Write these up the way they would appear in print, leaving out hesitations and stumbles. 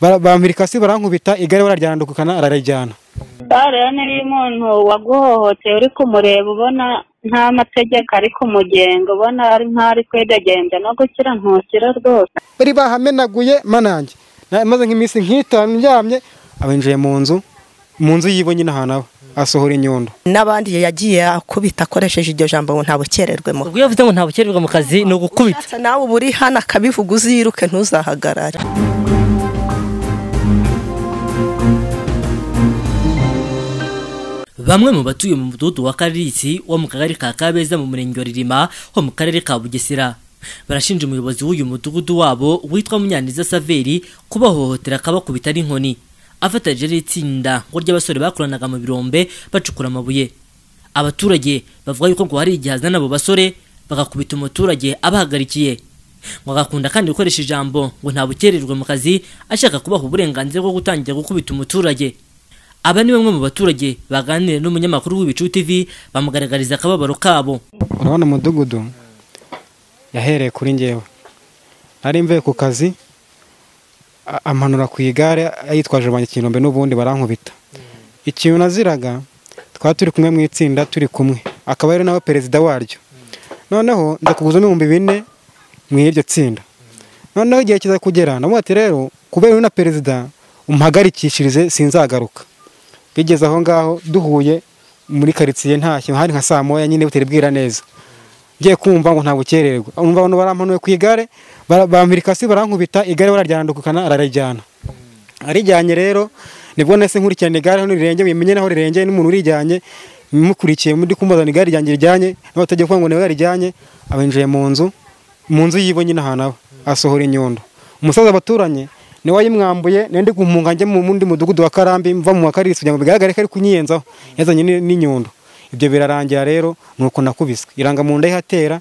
bampirikasi barankubita igare bararyandukana ararajyana. Rero niyo umuntu waguhohoteye uri kumureba ubona nta mategeko ari kumugenga, ubona ari nk'ari kwidegembya no gukira ntukira rwose. Bari bahamenaguye manange maze nk'iminsi nk'itanu ndyamye abinjiye mu nzu yibonye n'ahantu asohora inyundo. N'abandi yagiye akubita akoresheje iryo jambo ngo ntabukererwemo. Ubwo yavuze ngo ntabukererwa mu kazi no gukubita. Nawe buri hano akabivuga uziruke ntuzahagarare. Bamwe mu batuye mu mudugudu wa Karisi wo mu kagari ka Kabeza mu murenge wa Ririma ho mu karere ka Bugesera barashinja umuyobozi w'uyu mudugudu wabo witwa Munyaniza Saveri kubahohotera akabakubita n'inkoni afatanyije n'itsinda ngo ry'abasore bakoranaga mu birombe bacukura amabuye. Abaturage bavuga yuko ngo hari igihe azana abo basore bagakubita umuturage abahagarikiye ngo agakunda kandi gukoresha ijambo ngo ntabukererwe mu kazi ashaka kubaha uburenganzira bwo gutangira gukubita umuturage. Aba ni bamwe mu baturage baganira n'umunyamakuru w'IBICU TV bamugaragariza akababaro kabo. Urabona umudugudu yahereye kuri njyewe, nari mvuye ku kazi amanura ku igare yitwaje abanyakinombe n'ubundi barankubita. Ikintu naziraga twari turi kumwe mu itsinda turi kumwe, akaba ari nawe perezida waryo. Noneho ndakuguza $4,000 mu iryo tsinda. Noneho igihe kiza kugera namuha ati rero kubera uri na perezida umuhagarikishirize sinzagaruka. Bigeze aho ngaho duhuye muri karitsiye ntacyo hari nka saa moya nyine butari bwira neza. Ngiye kumva ngo ntabukererwa. Umva abantu barampanuye ku igare bampirikasi barankubita igare bararyandukana ararajyana. Arijyanye rero nibwo nese nkurikirana igare hano rirenge bimenye naho rirenge n'umuntu urijyanye mukurikiye muri kumuzana igare ryanjye rijyanye n'abategeko kuvuga ngo nawe yarijyanye abinjiye mu nzu yibonye n'ahantu asohora inyundo. Umusaza baturanye ni wayimwambuye nende gumunga nje mu mundi mudugudu wa Karambi mva mu Karisi kugira ngo bigaragare ko ari kunyiyenzaho yazanye n'inyundo. Ibyo birarangira rero nuko nakubiswe iranga mu nda ihatera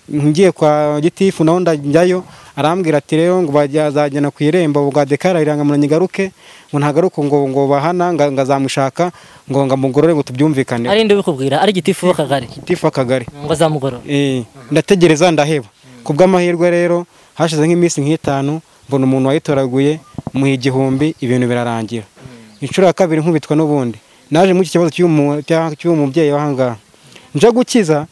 ngiye kwa gitifu naho ndajyayo arambwira ati rero ngo bajyana ku irembo bwa dekara iranga munanyigaruke ngo ntagaruko ngo bahana ngazamushaka ngo ngamugorore ngo tubyumvikane. Ari nde bikubwira ari gitifu w'akagari? Gitifu w'akagari ngo azamugorora. Ndategereza ndaheba kubw'amahirwe rero hashize nk'iminsi nk'itanu mbona umuntu wayitoraguye mu 1,000 ibintu birarangira. Inshuro ya kabiri nkubitwa n'ubundi naje mu kibazo cy'umubyeyi wahanga nje gukiza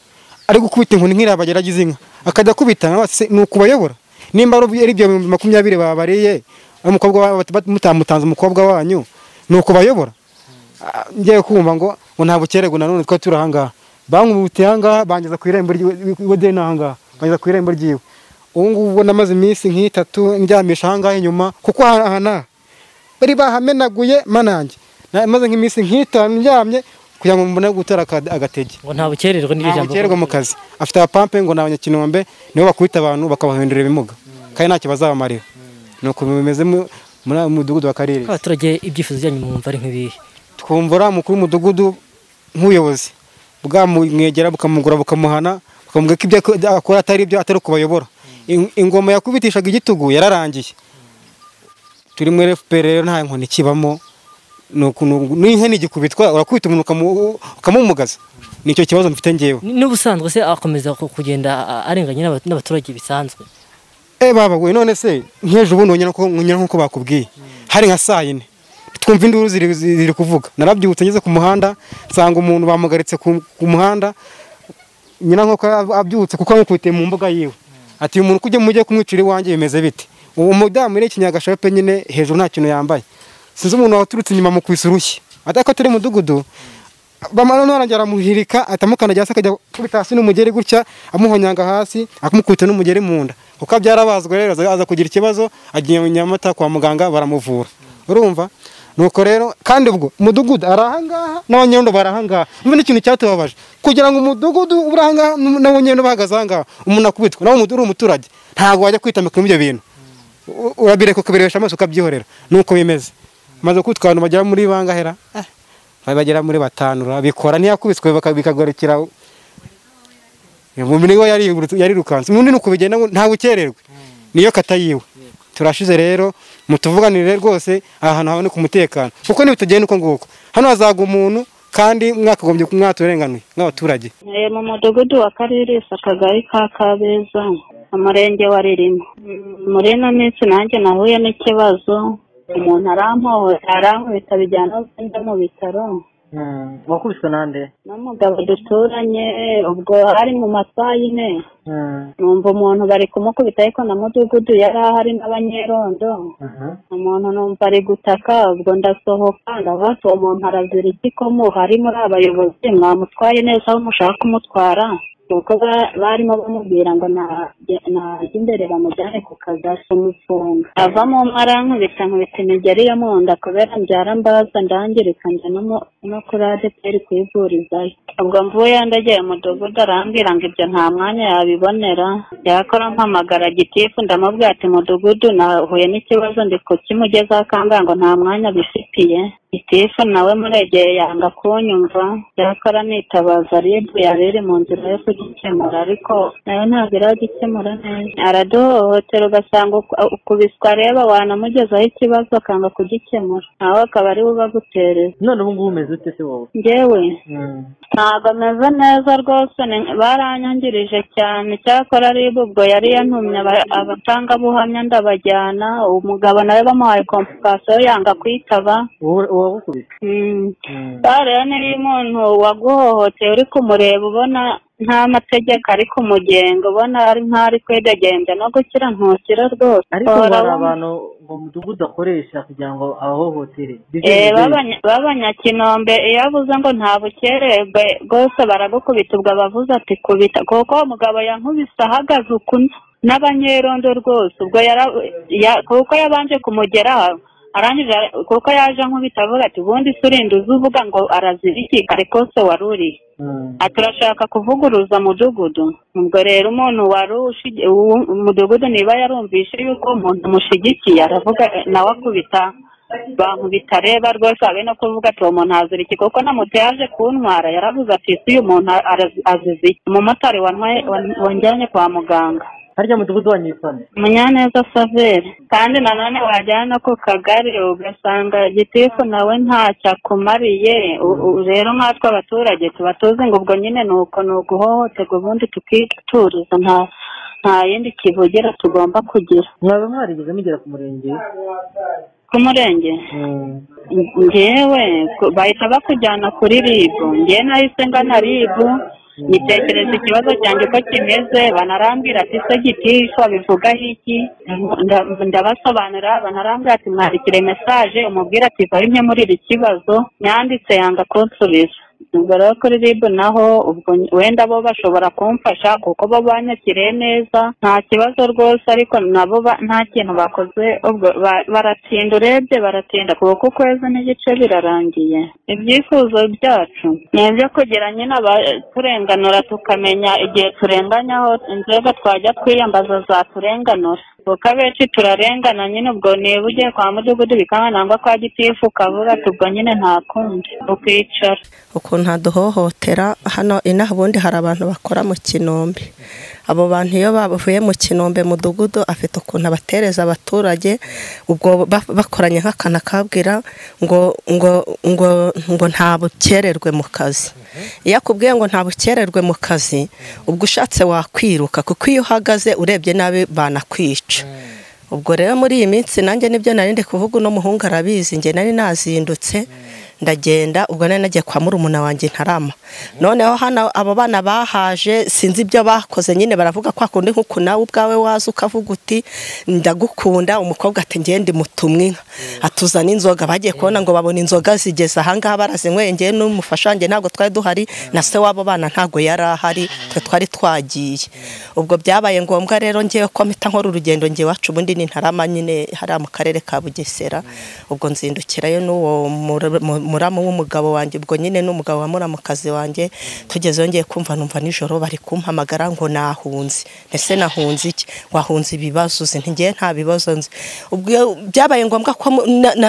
ari gukubita inkoni nk'irabageragize inka akajya kubita nuko bayobora nimba ari byo 20 babariye umukobwa mutamutanze umukobwa wanyu nuko bayobora. Ngiye kumva ngo ntabukererwa nanone twa turahanga bankubute hanga bangeza ku irembo ry'iwe nahanga bangeza ku irembo ry'iwe. Ubu namaze iminsi nk'itatu ndyamisha hanga inyuma kuko ahana bari bahamenaguye manange maze nk'iminsi nk'itanu ndyamye kugira ngo mbone gutera agatege ngo ntabukererwe n'ijambo ntabukererwe mu kazi. Afite abapampe ngo n'abanyakinombe nibo bakubita abantu bakabahindura ibimuga kandi ntacyo bazabamarira. Nuko bimeze muri mudugudu wa Karere. Abaturage ibyifuzo byanyu mwumva ari nk'ibihe? Twumvura mukuru w'umudugudu nk'ubuyobozi bwamwegera bukamugura bukamuhana bakamubwira ko ibyo akora atari ibyo atari kubayobora. Ingoma yakubitishaga igitugu yararangiye. Turi muri FPR rero nta nkoni kibamo n'inka nigikubitwa urakubita umuntu ukamumugaza. Nicyo kibazo mfite ngewe. N'ubusanzwe se akomeza kugenda arenganye n'abaturage bisanzwe. Baba we none se nkeje ubunonye nko bakubwiye hari nka saa 4 twumva induru ziri kuvuga narabyutse ngeze ku muhanda nsanga umuntu bamugaritse ku muhanda nyina nko abyutse kuko amukubitiye mu mbuga yiwe ati umuntu kujye mujye kumwicira iwanjye bimeze bite. Uwo mudamu iri kinyagashape nyine hejuru nta kintu yambaye sinzi umuntu waturutse inyuma mu kwisurushye atako turi mudugudu bamara narangera muhirika atamukana cyase akajya kubita hasi n'umugeri gutya amuhonyanga hasi akumukubita n'umugeri mu nda kuko byarabazwe rero aza kugira ikibazo agiye mu Nyamata kwa muganga baramuvura. Urumva nuko rero kandi ubwo mudugudu arahangaha n'abanyondo barahangaha umwe n'ikintu cyatubabaje kugira ngo umudugudu uranga n'abanyondo bahagaze ahangaha umuntu akubitwa nawo uri umuturage ntago wajya kwitamika mu byo bintu urabireka kubiresha amaso ukabyihorera. Nuko bimeze maze kwitwana bagera muri bangahera bagera muri 5 bikora ntiyakubiswe bikagarukira Mumini we yari rukanze umuntu nuko bigenda nta bukererwe niyo katayiwe. Turashize rero mutuvuganire rwose ahantu habone ku mutekano kuko nibitagenda uko nguko hano hazaga umuntu kandi mwakagombye kumwaturenganwe n'abaturage. Mu mudugudu wa Karere akagari ka Kabeza umurenge wa Ririma muri no minsi nanjye nahuye n'ikibazo umuntu arankubita bijyana njya mu bitaro. wakubiswe nande? N'umugabo duturanye, ubwo hari mu masaha y'ine. Numva umuntu bari kumukubita ariko na mudugudu yari ahari n'abanyerondo. Umuntu numva ari gutaka, ubwo ndasohoka ndabaza uwo muntu arazira iki ko hari muri abayobozi mwamutwaye neza aho mushaka kumutwara, kuko barimo bamubwira ngo najya imbere bamujyane ku kazi asumufunga. Avamo arankubita imigeri yo mu nda kubera byarambaza ndangirika njya no kuri ADPR kwivurizayo. Ubwo mvuye ndagiye mu mudugudu arambwira ngo ibyo nta mwanya yabibonera, yakora mpamagara gitifu ndamubwira ati mudugudu nahuye n'ikibazo ndi kukimugezaho akambwira ngo nta mwanya bifitiye. Gitifu nawe muregeye yanga kunyumva, yakora nitabaza ribu yariri mu nzira yo kugikemura ariko nayo ntabwo iragikemura neza. Araduhohotera ugasanga ukubiswa areba wanamugezaho ikibazo akanga kugikemura, nawe akaba ari we ubagutereza. None ubu ngubu umeze ute se wowe? Njyewe ntabwo ameze neza rwose, baranyangirije cyane. Cyakora ribu ubwo yari yantumye abatangabuhamya ndabajyana, umugabo nawe bamuhaye komplikasiyo yanga kwitaba. Rero niyo umuntu waguhohoteye uri kumureba ubona nta mategeko ari kumugenga, ubona ari nk'ari kwidegembya no gukira ntukira rwose. Ariko hari abantu ngo mudugudu akoresha kugira ngo abahohotere b'abanyakinombe, iyo avuze ngo nta bukererwe rwose baragukubita, ubwo abavuze ati kubita, kuko umugabo yankubise ahagaze ukuntu n'abanyerondo rwose, ubwo kuko yabanje kumugeraho arangije, kuko yaje nkubita avuga ati ubundi surinda uzuvuga ngo arazira iki kare kose waruriye. Turashaka kuvuguruza mudugudu. Ubwo rero umuntu umudugudu niba yarumvishe yuko umuntu mushigikiye aravuga nawe akubita bankubita reba rwose abe no kuvuga ati uwo muntu azira iki, kuko na moto yaje kuntwara yaravuze ati si uyu muntu azize iki. Umumotari wanjyanye kwa muganga. Harya mudugudu wanyifane Munyaneza Savere, kandi nanone wajyana no ku kagari ugasanga gitifu nawe ntacyo akumariye. Rero nkatwe abaturage tuba tuzi ngo ubwo nyine ni uguhohoterwa ubundi tukituriza, nta yindi kivugira tugomba kugira. mwaba mwarigeze mugera ku murenge? Ku murenge njyewe bahita bakujyana kuri ribu, njyewe nahise ngana ribu nitekereza ikibazo cyanjye uko kimeze, banarambwira ati se gitifu abivugaho iki, ndabasobanurira, banarambwira ati mwandikire mesaje umubwira ati vaho imwe muri iri kibazo, nyanditse yanga kunsubiza. Ubwo rero kuri ribu naho ubwo wenda bo bashobora kumfasha kuko bo banyakiriye neza nta kibazo rwose, ariko nabo nta kintu bakoze. Ubwo baratinda, urebye baratinda kuko ukwezi n'igice birarangiye. Ibyifuzo byacu ni ibyo kugira nyine turenganura, tukamenya igihe turenganyaho inzego twajya twiyambaza zaturenganura, kuko abenshi turarengana nyine. Ubwo niba ugiye kwa mudugudu bikanga nangwa kwa gitifu ukavuga ati ubwo nyine nta kundi ukicara. Ukuntu haduhohotera hano inaha, ubundi hari abantu bakora mu kinombe. Abo bantu iyo bavuye mu kinombe mudugudu afite ukuntu abatereza abaturage, ubwo bakoranye nk'akana kabwira ngo nta bukererwe mu kazi. Iyo akubwiye ngo nta bukererwe mu kazi, ubwo ushatse wakwiruka, kuko iyo uhagaze urebye nabi banakwica. Ubwo rero muri iyi minsi nanjye nibyo narinde kuvuga, uno muhungu arabizi, njye nari nazindutse ndagenda, ubwo nari nagiye kwa murumuna wanjye Ntarama. Noneho hano abo bana bahaje sinzi ibyo bakoze, nyine baravuga kwa kundi nk'uko nawe ubwawe waza ukavuga uti ndagukunda. Umukobwa ati ngende mutumwe inka, atuzana inzoga. Bagiye kubona ngo babona inzoga zigeze ahangaha barazinyweye, ngiye n'umufasha wanjye ntabwo twari duhari, na se w'abo bana ntabwo yari ahari, twari twagiye. Ubwo byabaye ngombwa rero ngiye ko mpita nkora urugendo, ngiye wacu ubundi ni Ntarama nyine hariya mu karere ka Bugesera. Ubwo nzindukirayo n'uwo muramu w'umugabo wanjye, ubwo nyine n'umugabo wa muramukazi wanjye. Tugezeyo ngiye kumva numva nijoro bari kumpamagara ngo nahunze. Ese nahunze iki? Wahunze ibibazo uzi? Ntigiye nta bibazo nzi. Ubwo byabaye ngombwa ko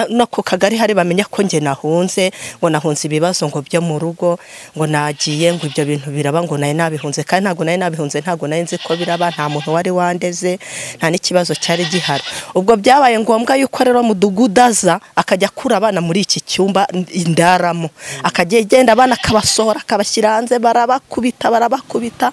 no ku kagari hari bamenya ko nge nahunze, ngo nahunze ibibazo ngo byo mu rugo, ngo nagiye ngo ibyo bintu biraba, ngo naye nabihunze. Kandi ntabwo naye nabihunze, ntabwo naye nzi ko biraba, nta muntu wari wandeze, nta n'ikibazo cyari gihari. Ubwo byabaye ngombwa yuko rero mudugudaza akajya kura abana muri iki cyumba indaramo, akajya genda abana akabasohora akabashyira hanze, barabakubita.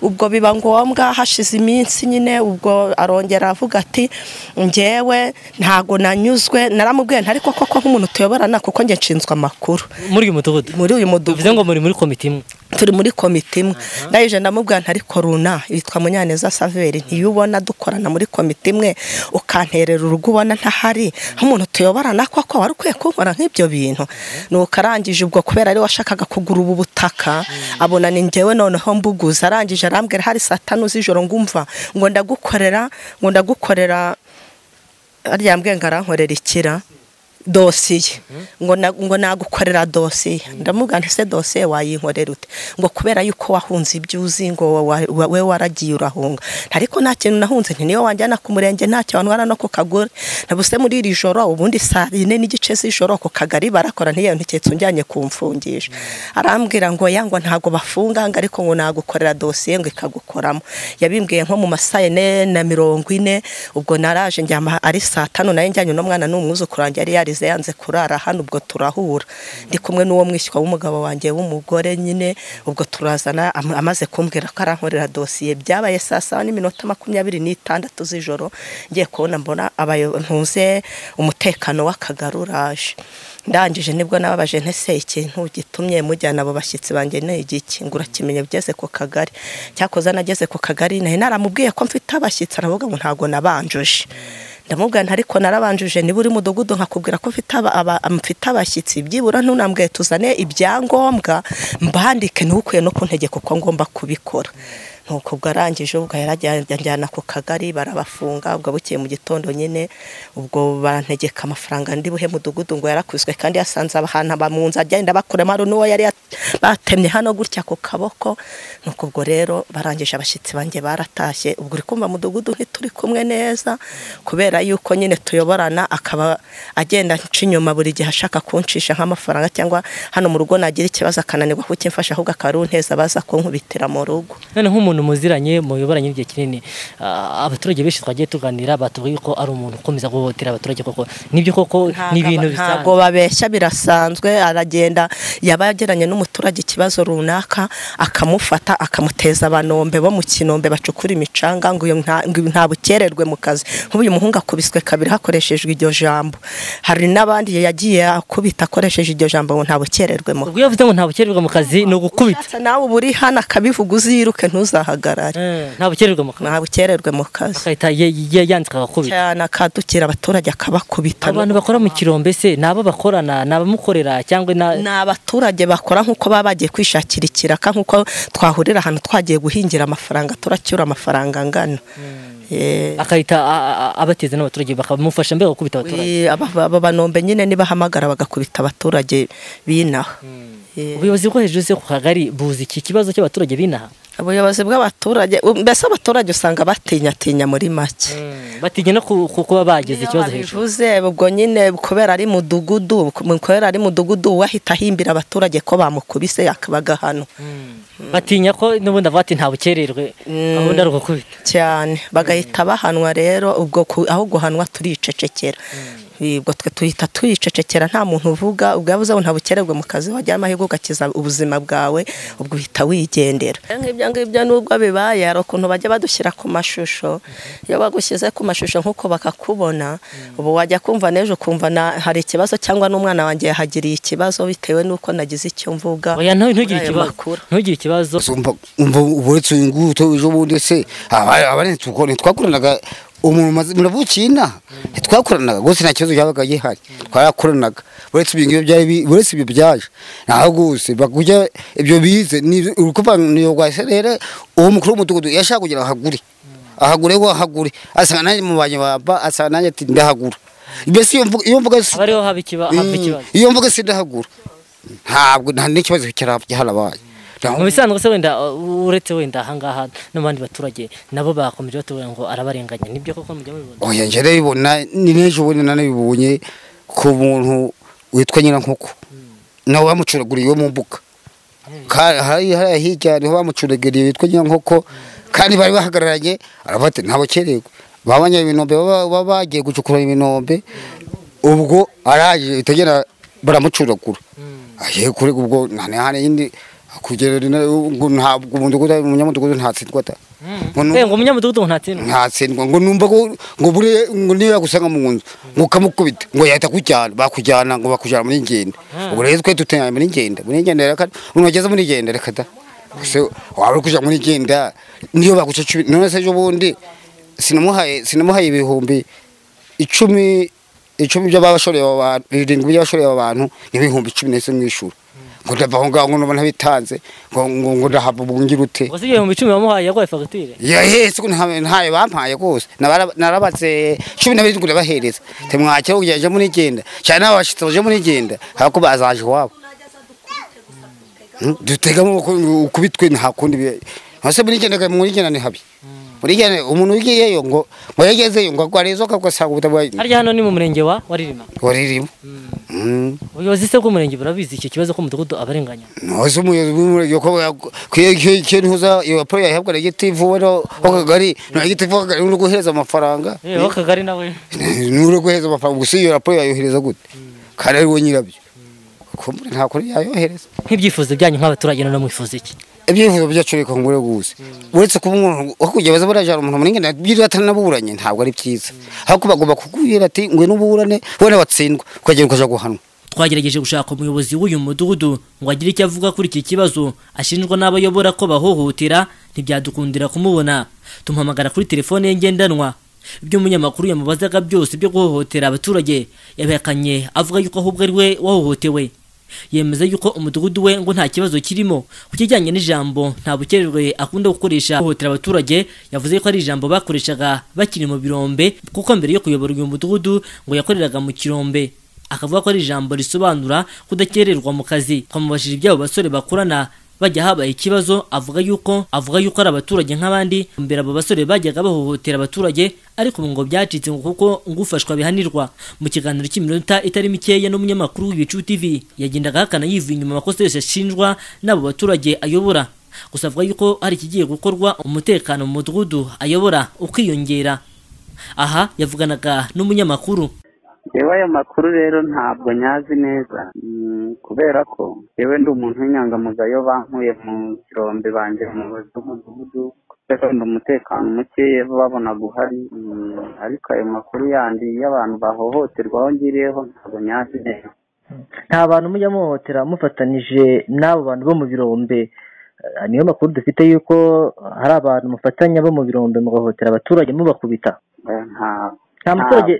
Ubwo biba ngombwa hashize iminsi nyine, ubwo arongera avuga ati njyewe ntago nanyuzwe naramubwiye ntari koko nk'umuntu tuyoborana kuko nge nshinzwe amakuru muri uyu mudugudu bivuze ngo muri komite imwe turi muri komite imwe ndayije ndamubwira ntari koruna yitwa Munyaneza Saveri ntiyubona dukorana muri komite imwe ukanterera urugo ubona ntahari nk'umuntu tuyoborana koko wari ukwiye kunkora nk'ibyo bintu nuko arangije ubwo kubera ari washakaga kugura ubu butaka abona ni njyewe noneho mbuguza arangije arambwira hari saa 5 z'ijoro ngumva ngo ndagukorera aryambwe ngarankorera ikira dosiye ngo nagukorera dosiye ndamubwira nti se dosiye wayinkorera ute ngo kubera yuko wahunze ibyuzi ngo we waragiye urahunga ariko nta kintu nahunze nti niyo wanjyana ku murenge ntacyo wantwara no ku kagore nabuse muri iri joro ubundi saa 4:30 z'ijoro ku kagari barakora ntiyo ntiketse unjyanye kumfungisha arambwira ngo yango ntago bafunga ngo ariko ngo nagukorera dosiye ngo ikagukoramo yabimbwiye nko mu masaye 4:40 ubwo naraje njyama ari saa 5 nayo njyanye no mwana n'umwuzukuru wanjye yari yarize yanze kurara hano ubwo turahura ndi kumwe n'uwo mwishywa w'umugabo wanjye w'umugore nyine ubwo turazana amaze kumbwira ko arankorera dosiye byabaye saa 7:26 z'ijoro ngiye kubona mbona abayontuze umutekano w'akagaruraje ndangije nibwo nababaje ntese ikintu gitumye mujyana abo bashyitsi banjye ne igiki ngura kimenye byeze ku kagari cyakoza nageze ku kagari naramubwiye ko mfite abashyitsi aravuga ngo ntago nabanjuje ndamubwira ntariko narabanjuje niba uri mudugudu nkakubwira ko mfite abashyitsi byibura ntunambwiye tuzane ibyangombwa mbandike ntukuye no kuntegeka uko ngomba kubikora nuko bwarangije ubwo yarajyana ku kagari barabafunga ubwo bukeye mu gitondo nyine ubwo barantegeka amafaranga ndi buhe mudugudu ngo yarakwiswe kandi yasanze abahana bamunza agenda bakurema n'uwo yari batemye hano gutya ku kaboko nuko ubwo rero barangije abashyitsi banjye baratashye ubwo uri kumva mudugudu ntituri kumwe neza kubera yuko nyine tuyoborana akaba agenda n'inyuma buri gihe ashaka kuncisha nk'amafaranga cyangwa hano mu rugo nagira ikibazo akananirwa kukimfasha ahubwo akarunteza baza kunkubitira mu rugo none nk'umuntu muziranye muyoboranye igihe kinini abaturage benshi twagiye tuganira batubwiye ko ari umuntu ukomeza guhotera abaturage koko nibyo koko ni ibintu bisanzwe ntabwo babeshya birasanzwe aragenda yabageranye n'umuturage ikibazo runaka akamufata akamuteza abanombe bo mu kinombe bacukura imicanga ngo nta bukererwe mu kazi nk'uyu muhungu akubiswe kabiri hakoreshejwe iryo jambo hari n'abandi yagiye akubita akoresheje iryo jambo ngo nta bukererwe mu ubwo yavuze ngo nta bukererwe mu kazi no gukubita nawe buri hana kabivuga uziruke ntuzahagarare nta bukererwe mu kazi akahita yandika agakubita cyane akadukira abaturage akabakubita abantu bakora mu kirombe se nabo bakorana nabamukorera cyangwa ni abaturage bakora nk'uko baba bagiye kwishakira ikiraka nk'uko twahurira ahantu twagiye guhingira amafaranga turacyura amafaranga angana akahita abateza n'abaturage bakamufasha mbere gukubita abaturage aba banombe nyine nibahamagara bagakubita abaturage binaha ubuyobozi bwo hejuru ku kagari buzi iki kibazo cy'abaturage binaha ubuyobozi bw'abaturage mbese abaturage usanga batinya muri make batinya no kuba bageze ikibazo hejuru bivuze ubwo nyine kubera ari mudugudu wahita ahimbira abaturage ko bamukubise akabaga hano batinya ko n'ubundi avuga ati nta bukererwe abundi ari ugukubita cyane bagahita bahanwa rero ubwo aho guhanwa turicecekera ubwo twe tuhita tuyicecekera nta muntu uvuga ubwo yavuze ngo nta bukererwe mu kazi wajya amahirwe ugakiza ubuzima bwawe ubwo uhita wigendera ngibyo nubwo bibaye hari ukuntu bajya badushyira ku mashusho iyo bagushyize ku mashusho nk'uko bakakubona ubu wajya kumva n'ejo kumva hari ikibazo cyangwa n'umwana wanjye yahagiriye ikibazo bitewe n'uko nagize icyo mvuga ntugire ikibazo umva uburetse nguto ejo bundi se abane twakoranaga umuntu muravukina twakoranaga gose nta kibazo cyabaga gihari twarakoranaga buretse ibyo byaje naho gose bakujya ibyo bize ni urukuva niyo gwaserere uwo mukuru w'umudugudu yashaka kugira ahagure asanga nanjye mu banye baba asanga nanjye ati ndahagura mbese iyo mvuga abariho haba ikibazo iyo mvuga se ndahagura ntabwo nta n'ikibazo cyarabaye mu bisanzwe se wenda uretse wenda ahangaha n'abandi baturage nabo bakomeje batubwira ngo arabarenganya nibyo koko mujya mubibona oya nje ribona ni nejo ubone nanabibonye ku muntu witwa Nyirankuko nawe bamucuraguriye mu mbuga hari hirya niho bamucuraguriye witwa Nyirankuko kandi bari bahagararanye arafate nta bukererwe babanya ibinombe baba bagiye gucukura ibinombe ubwo araje itagera baramucuragura aye kuri ubwo nane yindi kugera ngo ntabwo umudugudu umunyamudugudu ntatsindwa ta ngo umunyamudugudu ntatsindwa ngo numva ngo bure ngo niba gusanga mu nzu ngo kamukubita ngo yahita bakujyana ngo bakujyana muri ngenda ubwo rero twe tutenya muri ngenda reka unogeza muri ngenda reka da so waba kuja muri ngenda niyo baguca 10 none se jo bundi sinamuhaye ibihumbi 10 by'abashoreye abantu 7 by'abashoreye abantu n'ibihumbi 10 nese mwishura ngo ndava aho ngaho ngo bitanze ngo ndahava bungira ute ngo siye 10 bamuhaye yagoye fagitire yahese ko ntaye bampaye gose narabatse 12 ngo bahereza temwakira kugeje muri ngenda cyane abashitse muri ngenda hako bazaje wabo dutega mu ukubitwe nta kundi hose muri ngenda ni habi muri ngenda umuntu ugiyeyo ngo yagezeyo ngo kwarezo kakasanga ubutabaye ari hano ni mu murenge wa waririma ubuyobozi se bw'umurenge burabizi icyo kibazo ko mudugudu abarenganya nose umuyobozi yoko kwentuza iyo pro yahabwa igitivu wero okagari no igitivu okagari uri guhereza amafaranga okagari nawe uri guhereza amafaranga gusa iyo raporo yayohereza gute kare ari we nyirabyo ko nta kuri yayohereza nk'ibyifuzo byanyu nk'abaturage no mwifuza iki ibyifuzo byacu reka ngure gusa uretse kuba umuntu okujyabaza barajara umuntu muri ngenda byiratananaburanye ntabwo ari byiza ahako bagomba kugubira ati ngwe n'uburane wone watsindwa ukagera ukaja guhanwa twagerageje gushaka umuyobozi w'uyu mudugudu ngo agire icyo avuga kuri iki kibazo ashinjwa n'abayobora ko bahohotera ntibyadukundira kumubona tumuhamagara kuri telefone ye ngendanwa ibyo umunyamakuru yamubazaga byose byo guhohotera abaturage yabihakanye avuga yuko ahubwo ari we wahohotewe yemeza yuko umudugudu we ngo nta kibazo kirimo kukijyanye n'ijambo nta bukererwe akunda gukoresha guhohotera abaturage yavuze ko ari ijambo bakoreshaga bakiri mu birombe kuko mbere yo kuyobora uyu mudugudu ngo yakoreraga mu kirombe akavuga ko ari ijambo risobanura kudakererwa mu kazi twamubashije ibyabo basore bakorana bajya habaye ikibazo avuga yuko ari abaturage nk'abandi mbere abo basore bajyaga bahohotera abaturage ariko ngo byacitse ngo kuko ngufashwa bihanirwa mu kiganiro cy'iminota itari mikeya n'umunyamakuru w'IBICU TV yagendaga hakana yivuye inyuma amakosa yose ashinjwa n'abo baturage ayobora gusa avuga yuko hari ikigiye gukorwa umutekano mu mudugudu ayobora ukiyongera aha yavuganaga n'umunyamakuru yewe aya makuru rero ntabwo nyazi neza kubera ko yewe ndi umuntu w'inyangamugayo bankuye mu kirombe banje mu mudugudu kuko umutekano muke babona guhari ariko ayo makuru yandi y'abantu bahohoterwa aho ngiriyeho ntabwo nyazi neza nta bantu mujya muhohotera mufatanije n'abo bantu bo mu birombe niyo makuru dufite yuko hari abantu mufatanya bo mu birombe mugahohotera abaturage mubakubita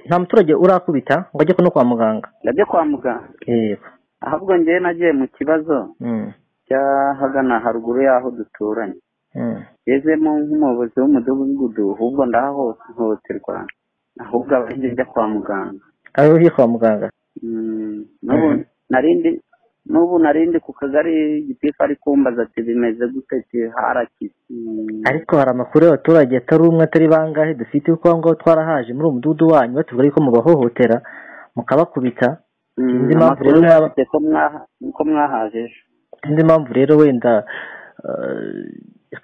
nta muturage urakubita ngo ajye no kwa muganga ajye kwa muganga yego ahubwo njyewe nagiye mu kibazo cyahagana haruguru y'aho duturanye yezemo nk'umuyobozi w'umudugudu ahubwo ndahahohoterwa ahubwo abanje njya kwa muganga aho uri kwa muganga n'ubu narindi ku kagari gitifu ari kumbaza ati bimeze gute harakize ariko hari amakuru y'abaturage atari umwe atari bangahe dufite uko ngo twarahaje muri umudugudu wanyu batubwira ko mubahohotera mukabakubita sinzi impamvu rero ko mwahaje sinzi impamvu rero wenda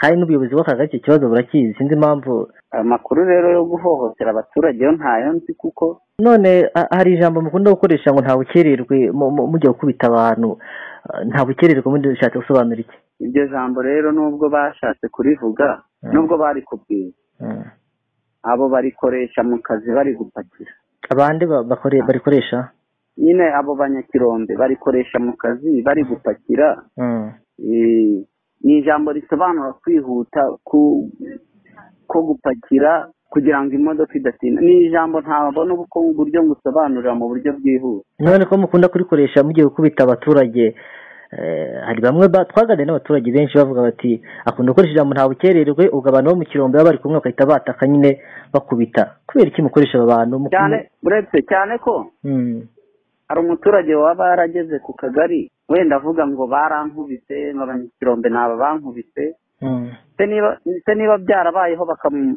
kandi n'ubuyobozi bw'akagari icyo kibazo burakizi sinzi impamvu amakuru rero yo guhohotera abaturage yo ntayo nzi kuko none hari ijambo mukunda gukoresha ngo nta bukererwe mujya gukubita abantu nta bukererwe muri dushatse gusobanura iki iryo jambo rero nubwo bashatse kurivuga nubwo bari kubwira abo barikoresha mu kazi bari gupakira abandi barikoresha nyine abo banyakirombe barikoresha mu kazi bari gupakira ni ijambo risobanura kwihuta ko gupakira kugira ngo imodoka idatinda ni ijambo ntabona uburyo ngusobanurira mu buryo bwihuse none ko mukunda kurikoresha mugiye gukubita abaturage hari bamwe twaganiriye n'abaturage benshi bavuga bati akunda gukoresha ijambo nta bukererwe ubwo abantu bo mu kirombe baba bari kumwe bagahita bataka nyine bakubita kubera iki mukoresha aba bantu cyane ko hari umuturage waba yarageze ku kagari wenda avuga ngo barankubise nk'abanyakirombe naba bankubise se niba byarabayeho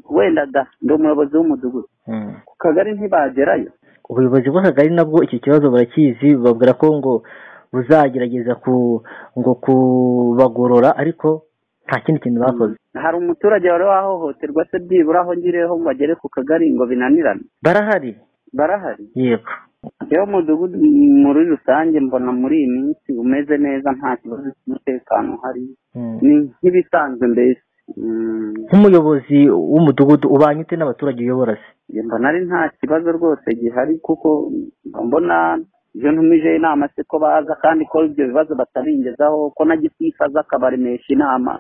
wenda ndi umuyobozi w'umudugudu ku kagari ntibagerayo ubuyobozi bw'akagari nabwo iki kibazo barakizi babwira ko ngo buzagerageza kubagorora ariko nta kindi kintu bakoze hari umuturage wari wahohoterwa se byibura aho ngireho ngo agere ku kagari ngo binanirane barahari yego Yewe umudugudu muri rusange mbona muri iyi minsi umeze neza nta kibazo cy'umutekano hari ni nk'ibisanzwe mbese. Nk'umuyobozi w'umudugudu ubanye ute n'abaturage uyobora se? Mbona ari nta kibazo rwose gihari kuko mbona iyo ntumije inama se ko baza kandi ko ibyo bibazo batabingezaho ko na gitifu aza akabaremesha inama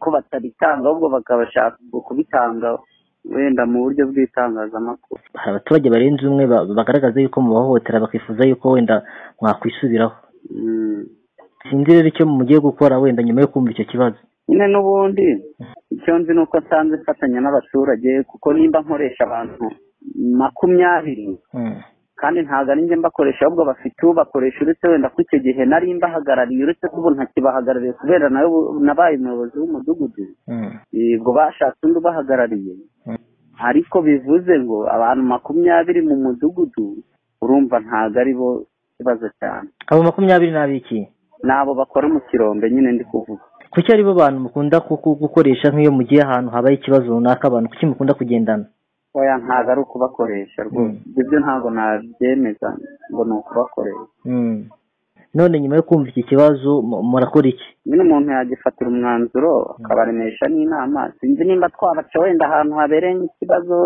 ko batabitanga ahubwo bakabashaka kubitanga wenda mu buryo bw'itangazamakuru. Hari abaturage barenze umwe bagaragaza yuko mubahohotera bakifuza yuko wenda mwakwisubiraho. Sinzi rero icyo mugiye gukora wenda nyuma yo kumva icyo kibazo. Nyine n'ubundi icyo nzi nuko nsanze mfatanya n'abaturage kuko nimba nkoresha abantu 20 kandi ntabwo ari njye mbakoresha ahubwo bafite ubakoresha uretse wenda ko icyo gihe nari mbahagarariye uretse ko ubu ntakibahagarariye kubera nabaye umuyobozi w'umudugudu ubwo bashatse undi ubahagarariye ariko bivuze ngo abantu 20 mu mudugudu urumva ntabwo ari bo kibazo cyane. Abo 20 n'abiki? Nabo bakora mu kirombe nyine ndi kuvuga. Kuki ari bo bantu mukunda gukoresha nk'iyo mugiye ahantu habaye ikibazo runaka abantu kuki mukunda kugendana? Oya ntabwo ari ukubakoresha rwose ibyo ntabwo nabyemeza ngo ni ukubakoresha. None nyuma yo kumva iki kibazo murakora iki? Nyine umuntu yagifatira umwanzuro akabaremesha n'inama sinzi nimba twabaca wenda ahantu habereye ikibazo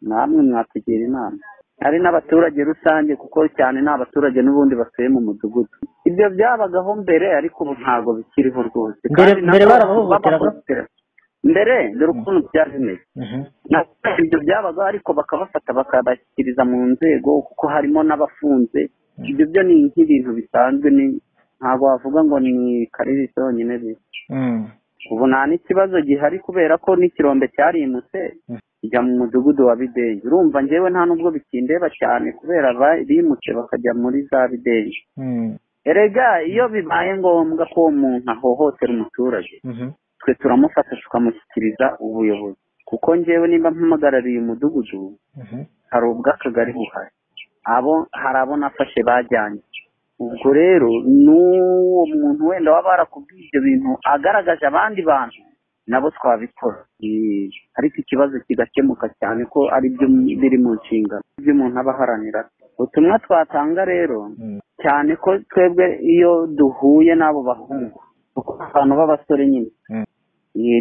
namwe mwatugira inama. Hari n'abaturage rusange kuko cyane n'abaturage n'ubundi batuye mu mudugudu. Ibyo byabagaho mbere ariko ubu ntabwo bikiriho rwose. Mbere barabahohoteraga? Mbere dore ukuntu byari bimeze. Ibyo byabagaho ariko bakabafata bakabashyikiriza mu nzego kuko harimo n'abafunze. Ibyo byo ni nk'ibintu bisanzwe ntabwo wavuga ngo ni kariri cyonyine bisa. Ubu nta n'ikibazo gihari kubera ko n'ikirombe cyarimutse kijya mu mudugudu wa Bidenyi. Urumva njyewe nta nubwo bikindeba cyane kubera bimutse bakajya muri za Bidenyi. Erega iyo bibaye ngombwa ko umuntu ahohotera umuturage twe turamufata tukamushyikiriza ubuyobozi kuko njyewe nimba mpamagarariye umudugudu hari ubw'akagari buhari hari abo nafashe bajyanye. Ubwo rero n'uwo muntu wenda waba barakubwiye ibyo bintu agaragaje abandi bantu nabo twabikora ariko ikibazo kigakemuka cyane ko ari byo biri mu nshingano ibyo umuntu aba aharanira. Ubutumwa twatanga rero cyane ko twebwe iyo duhuye n'abo bahungu kuko abantu b'abasore nyine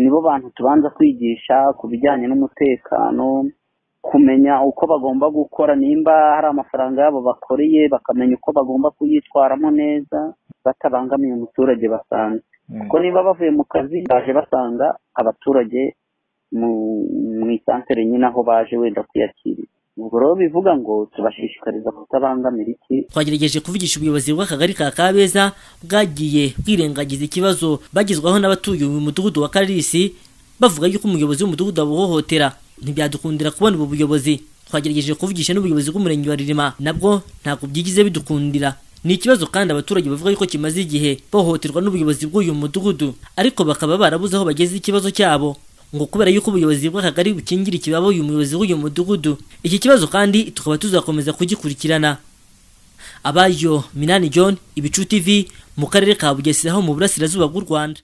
nibo bantu tubanza kwigisha ku bijyanye n'umutekano kumenya uko bagomba gukora nimba hari amafaranga yabo bakoreye bakamenya uko bagomba kuyitwaramo neza batabangamiye umuturage basanzwe kuko niba bavuye mu kazi baje basanga abaturage mu isantere nyine aho baje wenda kwiyakirira. Ubwo rero bivuga ngo tubashishikariza kutabangamira iki. Twagerageje kuvugisha ubuyobozi bw'akagari ka Kabeza bwagiye bwirengagiza ikibazo bagizwaho n'abatuye mu mudugudu wa Karisi bavuga yuko umuyobozi w'umudugudu abuhohotera. Ntibyadukundira kubona ubu buyobozi. Twagerageje kuvugisha n'ubuyobozi bw'umurenge wa Ririma nabwo ntabwo byigize bidukundira. Ni ikibazo kandi abaturage bavuga yuko kimaze igihe bahohoterwa n'ubuyobozi bw'uyu mudugudu ariko bakaba barabuze aho bageze ikibazo cyabo ngo kubera yuko ubuyobozi bw'akagari bukingira ikibabo uyu muyobozi w'uyu mudugudu. Iki kibazo kandi tukaba tuzakomeza kugikurikirana. Abayo Minani John, IBICU TV mu karere ka Bugesera ho mu burasirazuba bw'u Rwanda.